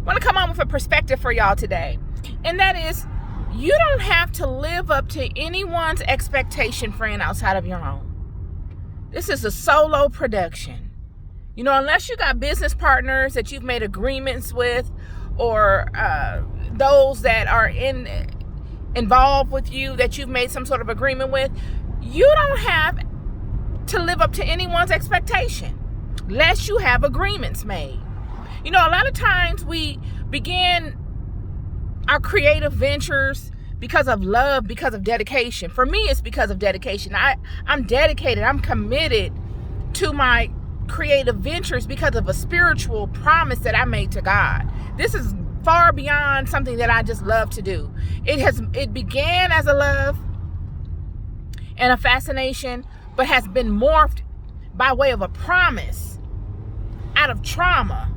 want to come on with a perspective for y'all today. And that is, you don't have to live up to anyone's expectation, friend, outside of your own. This is a solo production. You know, unless you got business partners that you've made agreements with, or those that are involved with you that you've made some sort of agreement with, you don't have to live up to anyone's expectation unless you have agreements made. You know, a lot of times we begin our creative ventures because of love, because of dedication. For me, it's because of dedication. I'm dedicated. I'm committed to my creative ventures because of a spiritual promise that I made to God. This is far beyond something that I just love to do. It began as a love and a fascination, but has been morphed by way of a promise out of trauma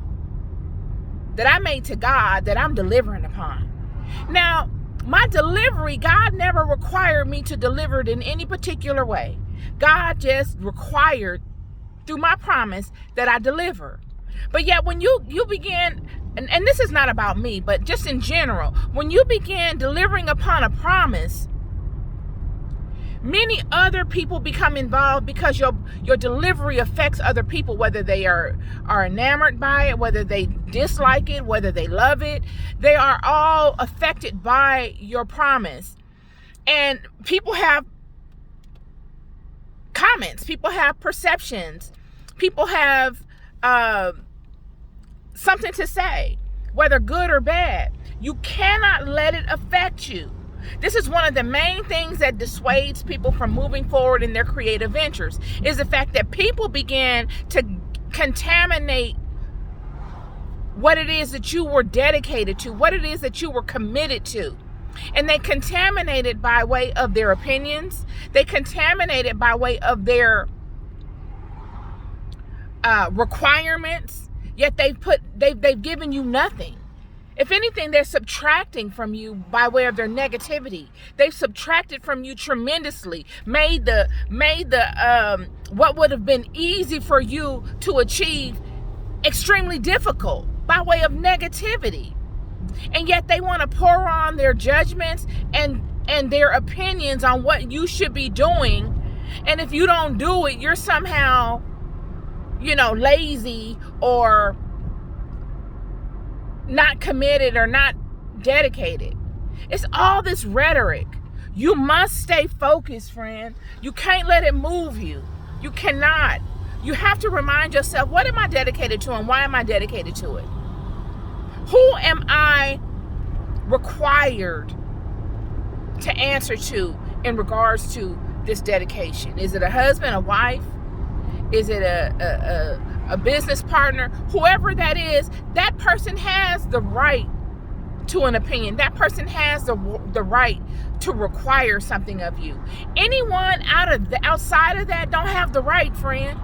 that I made to God that I'm delivering upon. Now, my delivery, God never required me to deliver it in any particular way. God just required through my promise that I deliver. But yet when you begin, and this is not about me, but just in general, when you begin delivering upon a promise, many other people become involved because your delivery affects other people, whether they are enamored by it, whether they dislike it, whether they love it. They are all affected by your promise. And people have comments, people have perceptions, people have something to say, whether good or bad. You cannot let it affect you. This is one of the main things that dissuades people from moving forward in their creative ventures, is the fact that people begin to contaminate what it is that you were dedicated to, what it is that you were committed to. And they contaminate it by way of their opinions. They contaminate it by way of their requirements. Yet they've given you nothing. If anything, they're subtracting from you by way of their negativity. They've subtracted from you tremendously, made the what would have been easy for you to achieve extremely difficult by way of negativity. And yet they want to pour on their judgments and their opinions on what you should be doing. And if you don't do it, you're somehow, lazy or not committed or not dedicated. It's all this rhetoric. You must stay focused, friend. You can't let it move you. You cannot. You have to remind yourself, what am I dedicated to and why am I dedicated to it? Who am I required to answer to in regards to this dedication? Is it a husband, a wife? Is it a business partner? Whoever that is, that person has the right to an opinion. That person has the right to require something of you. Anyone outside of that don't have the right, friend.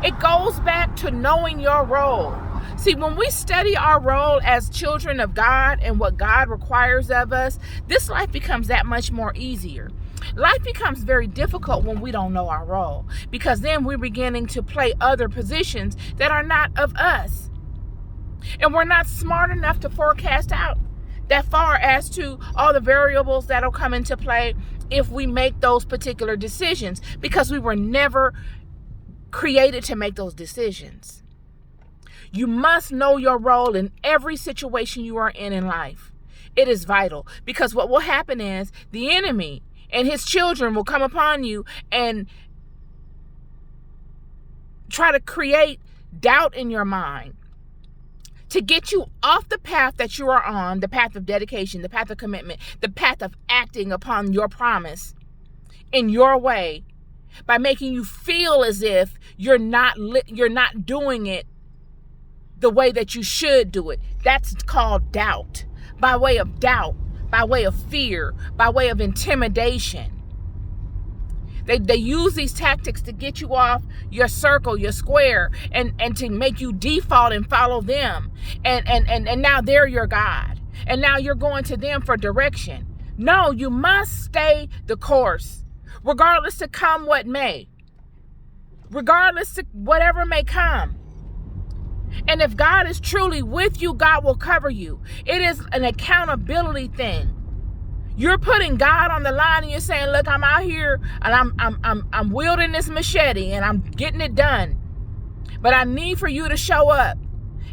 It goes back to knowing your role. See, when we study our role as children of God and what God requires of us, this life becomes that much more easier. Life becomes very difficult when we don't know our role, because then we're beginning to play other positions that are not of us. And we're not smart enough to forecast out that far as to all the variables that'll come into play if we make those particular decisions, because we were never created to make those decisions. You must know your role in every situation you are in life. It is vital, because what will happen is the enemy and his children will come upon you and try to create doubt in your mind to get you off the path that you are on, the path of dedication, the path of commitment, the path of acting upon your promise in your way, by making you feel as if you're not doing it the way that you should do it. That's called doubt. By way of doubt, by way of fear, by way of intimidation. They use these tactics to get you off your circle, your square, and to make you default and follow them. And now they're your God. And now you're going to them for direction. No, you must stay the course, regardless to come what may. Regardless to whatever may come. And if God is truly with you, God will cover you. It is an accountability thing. You're putting God on the line and you're saying, look, I'm out here and I'm wielding this machete and I'm getting it done. But I need for you to show up.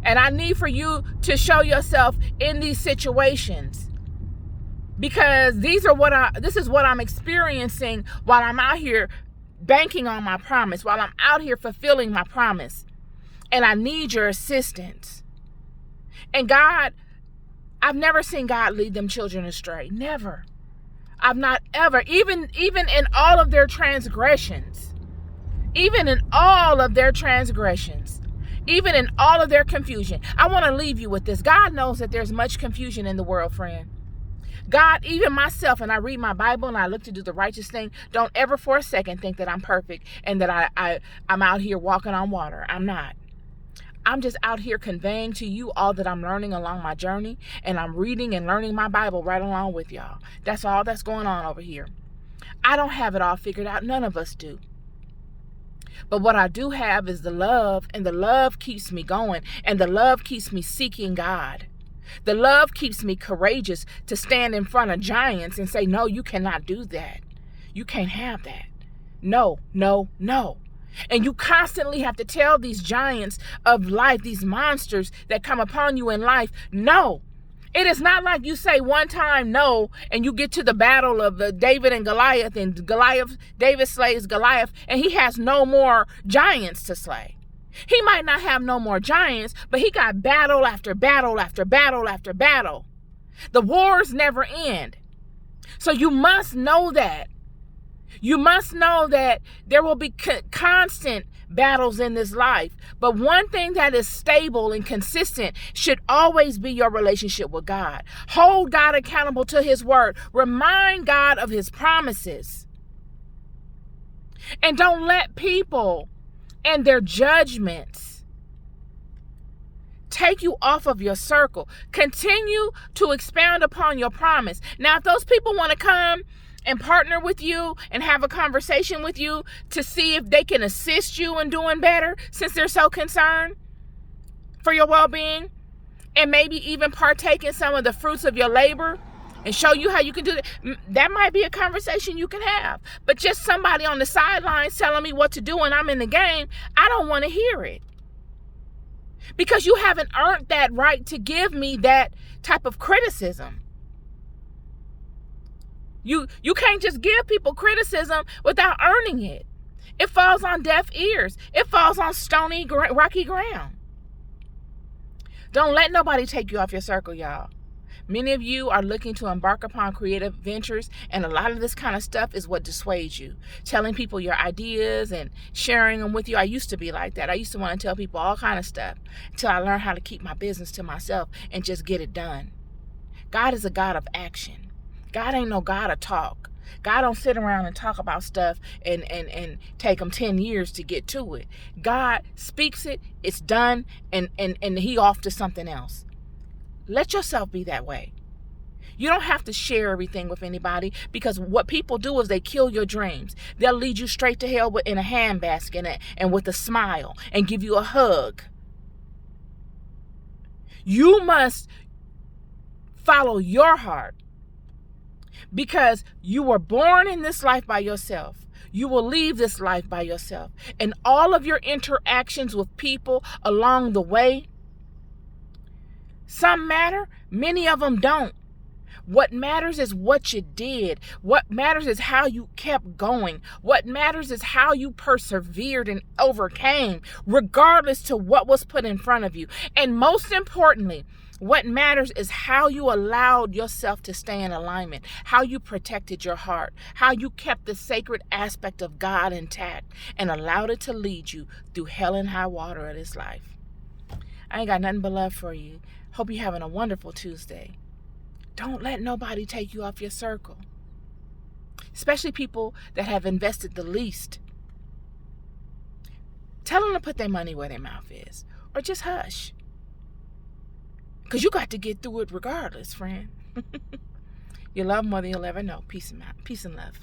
And I need for you to show yourself in these situations. Because this is what I'm experiencing while I'm out here banking on my promise, while I'm out here fulfilling my promise. And I need your assistance. And God, I've never seen God lead them children astray. Never. I've not ever, even in all of their transgressions, even in all of their confusion. I want to leave you with this. God knows that there's much confusion in the world, friend. God, even myself, and I read my Bible and I look to do the righteous thing, don't ever for a second think that I'm perfect and that I'm out here walking on water. I'm not. I'm just out here conveying to you all that I'm learning along my journey, and I'm reading and learning my Bible right along with y'all. That's all that's going on over here. I don't have it all figured out. None of us do. But what I do have is the love, and the love keeps me going, and the love keeps me seeking God. The love keeps me courageous to stand in front of giants and say, no, you cannot do that. You can't have that. No, no, no. And you constantly have to tell these giants of life, these monsters that come upon you in life, no. It is not like you say one time no, and you get to the battle of David and Goliath, and David slays Goliath, and he has no more giants to slay. He might not have no more giants, but he got battle after battle after battle after battle. The wars never end. So you must know that. You must know that there will be constant battles in this life. But one thing that is stable and consistent should always be your relationship with God. Hold God accountable to his word. Remind God of his promises. And don't let people and their judgments take you off of your circle. Continue to expound upon your promise. Now, if those people want to come and partner with you and have a conversation with you to see if they can assist you in doing better, since they're so concerned for your well-being, and maybe even partake in some of the fruits of your labor and show you how you can do that, that might be a conversation you can have. But just somebody on the sidelines telling me what to do and I'm in the game, I don't want to hear it. Because you haven't earned that right to give me that type of criticism. You can't just give people criticism without earning it. It falls on deaf ears. It falls on stony, rocky ground. Don't let nobody take you off your circle, y'all. Many of you are looking to embark upon creative ventures, and a lot of this kind of stuff is what dissuades you. Telling people your ideas and sharing them with you. I used to be like that. I used to want to tell people all kind of stuff until I learned how to keep my business to myself and just get it done. God is a God of action. God ain't no God of talk. God don't sit around and talk about stuff and take him 10 years to get to it. God speaks it, it's done, and he off to something else. Let yourself be that way. You don't have to share everything with anybody, because what people do is they kill your dreams. They'll lead you straight to hell in a handbasket and with a smile and give you a hug. You must follow your heart, because you were born in this life by yourself. You will leave this life by yourself. And all of your interactions with people along the way, some matter, many of them don't. What matters is what you did. What matters is how you kept going. What matters is how you persevered and overcame, regardless to what was put in front of you. And most importantly, what matters is how you allowed yourself to stay in alignment, how you protected your heart, how you kept the sacred aspect of God intact and allowed it to lead you through hell and high water of this life. I ain't got nothing but love for you. Hope you're having a wonderful Tuesday. Don't let nobody take you off your circle, especially people that have invested the least. Tell them to put their money where their mouth is, or just hush. Because you got to get through it regardless, friend. You love more than you'll ever know. Peace and love.